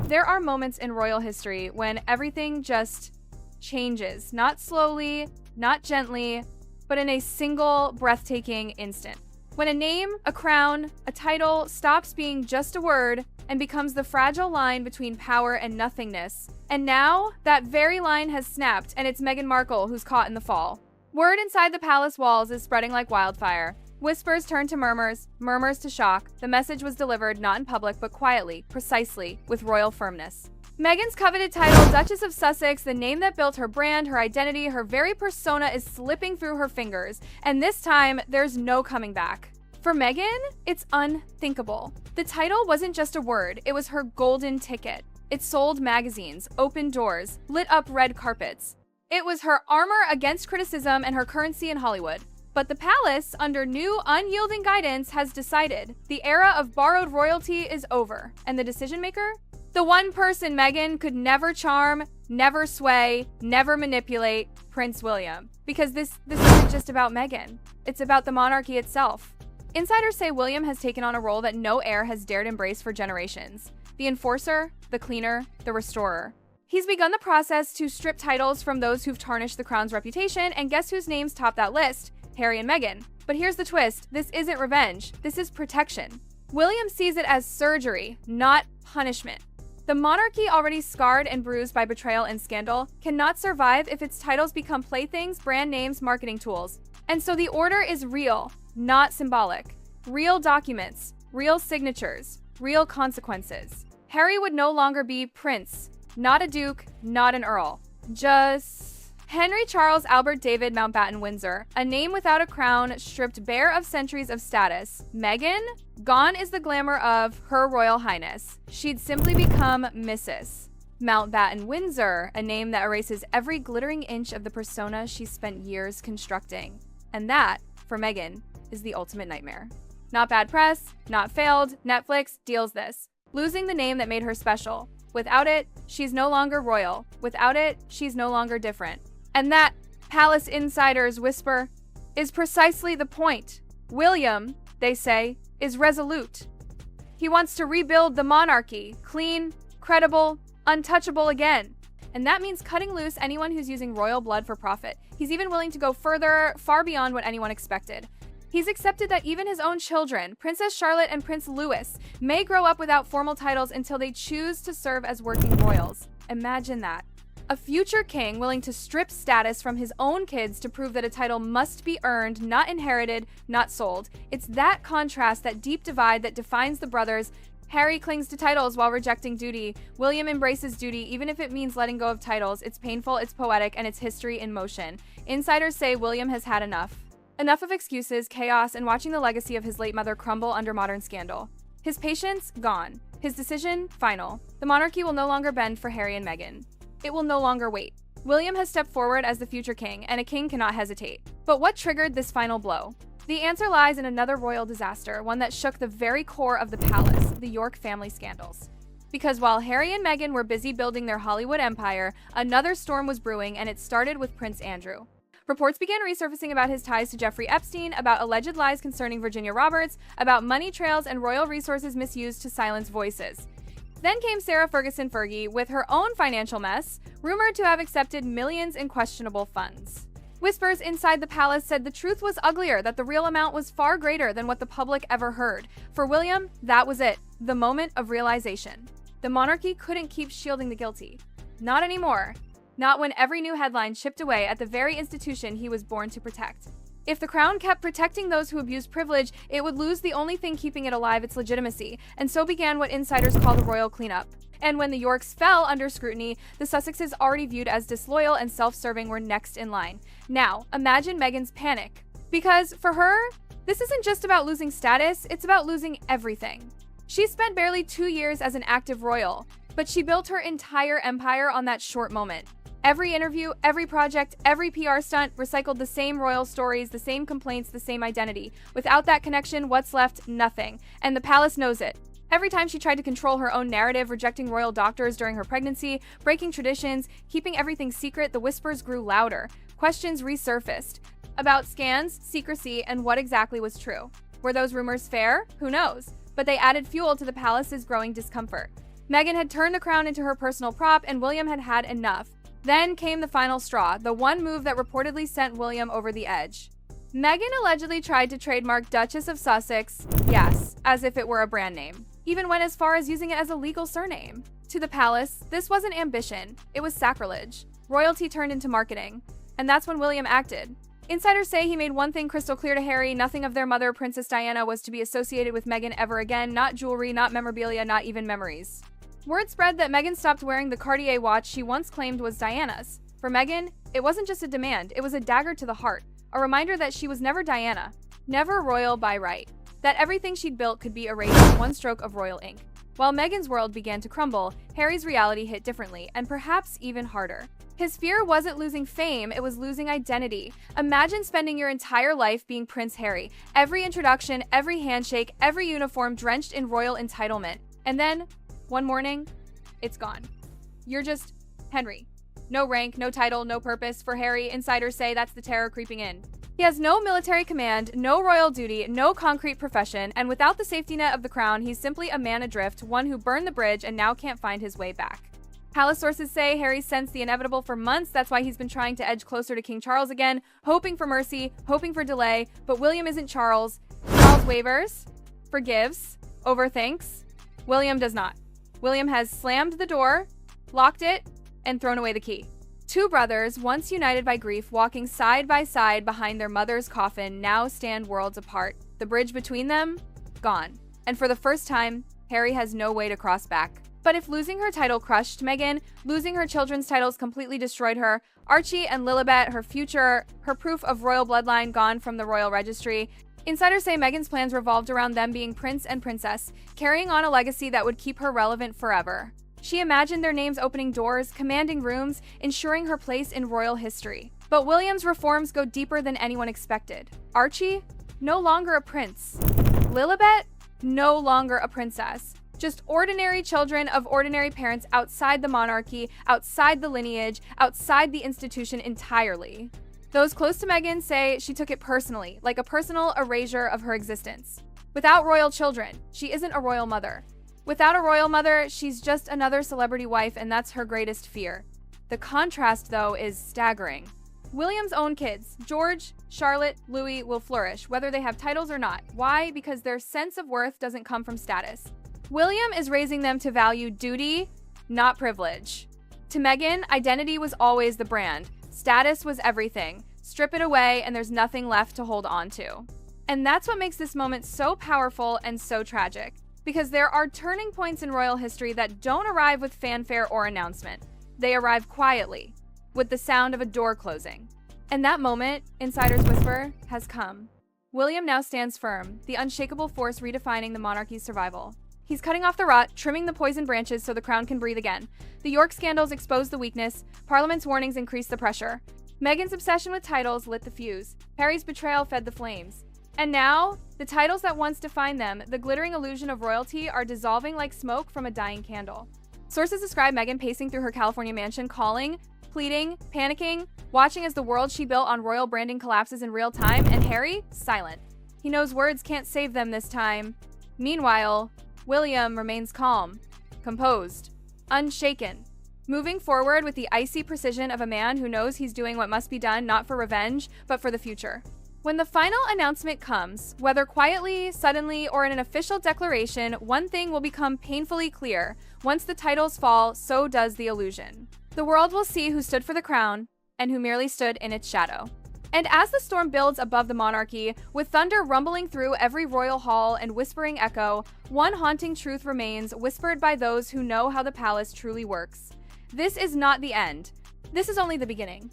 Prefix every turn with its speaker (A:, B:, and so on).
A: There are moments in royal history when everything just changes, not slowly, not gently, but in a single breathtaking instant. When a name, a crown, a title stops being just a word and becomes the fragile line between power and nothingness. And now, that very line has snapped, and it's Meghan Markle who's caught in the fall. Word inside the palace walls is spreading like wildfire. Whispers turn to murmurs, murmurs to shock. The message was delivered not in public, but quietly, precisely, with royal firmness. Meghan's coveted title, Duchess of Sussex, the name that built her brand, her identity, her very persona, is slipping through her fingers. And this time, there's no coming back. For Meghan, it's unthinkable. The title wasn't just a word, it was her golden ticket. It sold magazines, opened doors, lit up red carpets. It was her armor against criticism and her currency in Hollywood. But the palace, under new, unyielding guidance, has decided the era of borrowed royalty is over. And the decision maker? The one person Meghan could never charm, never sway, never manipulate, Prince William. Because this isn't just about Meghan. It's about the monarchy itself. Insiders say William has taken on a role that no heir has dared embrace for generations. The enforcer, the cleaner, the restorer. He's begun the process to strip titles from those who've tarnished the crown's reputation, and guess whose names top that list? Harry and Meghan. But here's the twist. This isn't revenge. This is protection. William sees it as surgery, not punishment. The monarchy, already scarred and bruised by betrayal and scandal, cannot survive if its titles become playthings, brand names, marketing tools. And so the order is real, not symbolic. Real documents, real signatures, real consequences. Harry would no longer be prince, not a duke, not an earl. Just Henry Charles Albert David Mountbatten Windsor, a name without a crown, stripped bare of centuries of status. Meghan? Gone is the glamour of Her Royal Highness. She'd simply become Mrs. Mountbatten Windsor, a name that erases every glittering inch of the persona she spent years constructing. And that, for Meghan, is the ultimate nightmare. Not bad press, not failed, Netflix deals this. Losing the name that made her special. Without it, she's no longer royal. Without it, she's no longer different. And that, palace insiders whisper, is precisely the point. William, they say, is resolute. He wants to rebuild the monarchy, clean, credible, untouchable again. And that means cutting loose anyone who's using royal blood for profit. He's even willing to go further, far beyond what anyone expected. He's accepted that even his own children, Princess Charlotte and Prince Louis, may grow up without formal titles until they choose to serve as working royals. Imagine that. A future king willing to strip status from his own kids to prove that a title must be earned, not inherited, not sold. It's that contrast, that deep divide that defines the brothers. Harry clings to titles while rejecting duty. William embraces duty, even if it means letting go of titles. It's painful, it's poetic, and it's history in motion. Insiders say William has had enough. Enough of excuses, chaos, and watching the legacy of his late mother crumble under modern scandal. His patience, gone. His decision, final. The monarchy will no longer bend for Harry and Meghan. It will no longer wait. William has stepped forward as the future king, and a king cannot hesitate. But what triggered this final blow? The answer lies in another royal disaster, one that shook the very core of the palace, the York family scandals. Because while Harry and Meghan were busy building their Hollywood empire, another storm was brewing, and it started with Prince Andrew. Reports began resurfacing about his ties to Jeffrey Epstein, about alleged lies concerning Virginia Roberts, about money trails and royal resources misused to silence voices. Then came Sarah Ferguson Fergie with her own financial mess, rumored to have accepted millions in questionable funds. Whispers inside the palace said the truth was uglier, that the real amount was far greater than what the public ever heard. For William, that was it, the moment of realization. The monarchy couldn't keep shielding the guilty. Not anymore. Not when every new headline chipped away at the very institution he was born to protect. If the crown kept protecting those who abused privilege, it would lose the only thing keeping it alive, its legitimacy. And so began what insiders call the royal cleanup. And when the Yorks fell under scrutiny, the Sussexes, already viewed as disloyal and self-serving, were next in line. Now, imagine Meghan's panic. Because for her, this isn't just about losing status, it's about losing everything. She spent barely 2 years as an active royal, but she built her entire empire on that short moment. Every interview, every project, every PR stunt recycled the same royal stories, the same complaints, the same identity. Without that connection, what's left? Nothing. And the palace knows it. Every time she tried to control her own narrative, rejecting royal doctors during her pregnancy, breaking traditions, keeping everything secret, the whispers grew louder. Questions resurfaced about scans, secrecy, and what exactly was true. Were those rumors fair? Who knows? But they added fuel to the palace's growing discomfort. Meghan had turned the crown into her personal prop, and William had had enough. Then came the final straw, the one move that reportedly sent William over the edge. Meghan allegedly tried to trademark Duchess of Sussex, yes, as if it were a brand name, even went as far as using it as a legal surname. To the palace, this wasn't ambition, it was sacrilege. Royalty turned into marketing, and that's when William acted. Insiders say he made one thing crystal clear to Harry: nothing of their mother, Princess Diana, was to be associated with Meghan ever again, not jewelry, not memorabilia, not even memories. Word spread that Meghan stopped wearing the Cartier watch she once claimed was Diana's. For Meghan, it wasn't just a demand, it was a dagger to the heart, a reminder that she was never Diana, never royal by right, that everything she'd built could be erased with one stroke of royal ink. While Meghan's world began to crumble, Harry's reality hit differently, and perhaps even harder. His fear wasn't losing fame, it was losing identity. Imagine spending your entire life being Prince Harry, every introduction, every handshake, every uniform drenched in royal entitlement. And then, one morning, it's gone. You're just Henry. No rank, no title, no purpose. For Harry, insiders say that's the terror creeping in. He has no military command, no royal duty, no concrete profession, and without the safety net of the crown, he's simply a man adrift, one who burned the bridge and now can't find his way back. Palace sources say Harry sensed the inevitable for months. That's why he's been trying to edge closer to King Charles again, hoping for mercy, hoping for delay. But William isn't Charles. Charles wavers, forgives, overthinks. William does not. William has slammed the door, locked it, and thrown away the key. Two brothers, once united by grief, walking side by side behind their mother's coffin, now stand worlds apart. The bridge between them, gone. And for the first time, Harry has no way to cross back. But if losing her title crushed Meghan, losing her children's titles completely destroyed her, Archie and Lilibet, her future, her proof of royal bloodline gone from the royal registry, insiders say Meghan's plans revolved around them being prince and princess, carrying on a legacy that would keep her relevant forever. She imagined their names opening doors, commanding rooms, ensuring her place in royal history. But William's reforms go deeper than anyone expected. Archie? No longer a prince. Lilibet? No longer a princess. Just ordinary children of ordinary parents outside the monarchy, outside the lineage, outside the institution entirely. Those close to Meghan say she took it personally, like a personal erasure of her existence. Without royal children, she isn't a royal mother. Without a royal mother, she's just another celebrity wife, and that's her greatest fear. The contrast, though, is staggering. William's own kids, George, Charlotte, Louis, will flourish, whether they have titles or not. Why? Because their sense of worth doesn't come from status. William is raising them to value duty, not privilege. To Meghan, identity was always the brand. Status was everything. Strip it away, and there's nothing left to hold on to. And that's what makes this moment so powerful and so tragic. Because there are turning points in royal history that don't arrive with fanfare or announcement. They arrive quietly, with the sound of a door closing. And that moment, insiders whisper, has come. William now stands firm, the unshakable force redefining the monarchy's survival. He's cutting off the rot, trimming the poisoned branches so the crown can breathe again. The York scandals exposed the weakness, Parliament's warnings increased the pressure. Meghan's obsession with titles lit the fuse. Harry's betrayal fed the flames. And now, the titles that once defined them, the glittering illusion of royalty, are dissolving like smoke from a dying candle. Sources describe Meghan pacing through her California mansion, calling, pleading, panicking, watching as the world she built on royal branding collapses in real time, and Harry, silent. He knows words can't save them this time. Meanwhile, William remains calm, composed, unshaken, moving forward with the icy precision of a man who knows he's doing what must be done not for revenge, but for the future. When the final announcement comes, whether quietly, suddenly, or in an official declaration, one thing will become painfully clear. Once the titles fall, so does the illusion. The world will see who stood for the crown and who merely stood in its shadow. And as the storm builds above the monarchy, with thunder rumbling through every royal hall and whispering echo, one haunting truth remains, whispered by those who know how the palace truly works. This is not the end. This is only the beginning.